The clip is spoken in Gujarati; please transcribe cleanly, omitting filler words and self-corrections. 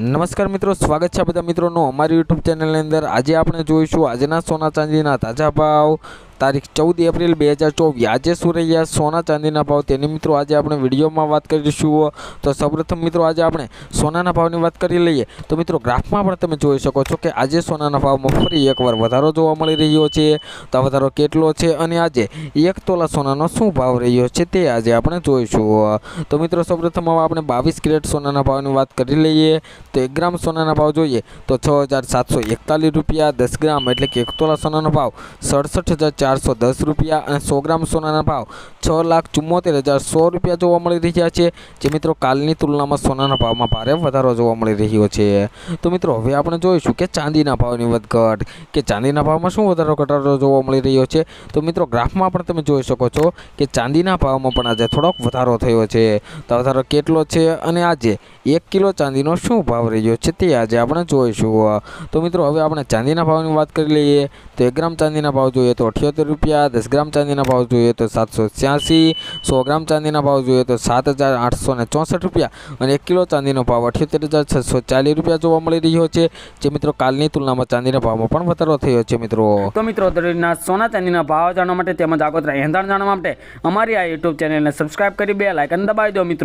નમસ્કાર મિત્રો, સ્વાગત છે બધા મિત્રોનું અમારી યુટ્યુબ ચેનલની અંદર। આજે આપણે જોઈશું આજના સોના ચાંદીના તાજા ભાવ તારીખ 14 એપ્રિલ 2024 આજે શું રહ્યા સોના ચાંદીના ભાવ તેની મિત્રો આજે આપણે વિડીયોમાં વાત કરીશું। તો સૌપ્રથમ મિત્રો આજે આપણે સોનાના ભાવની વાત કરી લઈએ તો મિત્રો ગ્રાફમાં પણ તમે જોઈ શકો છો કે આજે સોનાના ભાવમાં ફરી એકવાર વધારો જોવા મળી રહ્યો છે। તો વધારો કેટલો છે અને આજે 1 તોલા સોનાનો શું ભાવ રહ્યો છે તે આજે આપણે જોઈશું। તો મિત્રો સૌપ્રથમ હવે આપણે 22 કેરેટ સોનાના ભાવની વાત કરી લઈએ તો 1 ગ્રામ સોનાના ભાવ જોઈએ તો 6741 રૂપિયા, 10 ગ્રામ એટલે કે 1 તોલા સોનાનો ભાવ 67,410 રૂપિયા અને 100 ગ્રામ સોનાના ભાવ 6,74,100 રૂપિયા જોવા મળી રહ્યા છે। જે મિત્રો કાલની તુલનામાં સોનાના ભાવમાં ભારે વધારો જોવા મળી રહ્યો છે। તો મિત્રો હવે આપણે જોઈશું કે ચાંદીના ભાવની વધઘટ કે ચાંદીના ભાવમાં શું વધારો ઘટાડો જોવા મળી રહ્યો છે। તો મિત્રો ગ્રાફમાં પણ તમે જોઈ શકો છો કે ચાંદીના ભાવમાં પણ આજે થોડોક વધારો થયો છે। તો વધારો કેટલો છે અને આજે 1 કિલો ચાંદીનો શું ભાવ રહ્યો છે તે આજે આપણે જોઈશું। તો મિત્રો હવે આપણે ચાંદીના ભાવની વાત કરી લઈએ તો 1 ગ્રામ ચાંદીના ભાવ જોઈએ તો 78 રૂપિયા, 10 ગ્રામ ચાંદીના ભાવ જોઈએ તો 786, 100 ગ્રામ ચાંદીના ભાવ જોઈએ તો 7,864 રૂપિયા અને 1 કિલો ચાંદીનો ભાવ 78,640 રૂપિયા જોવા મળી રહ્યો છે। જે મિત્રો કાલની તુલનામાં ચાંદીના ભાવમાં પણ વધારો થયો છે મિત્રો। તો મિત્રો દરરોજના સોના ચાંદીના ભાવ જાણવા માટે તેમજ આગોતરા એંધાણ જાણવા માટે અમારી આ યુટ્યુબ ચેનલને સબસ્ક્રાઇબ કરી બે લાઇકન દબાવી દો મિત્રો।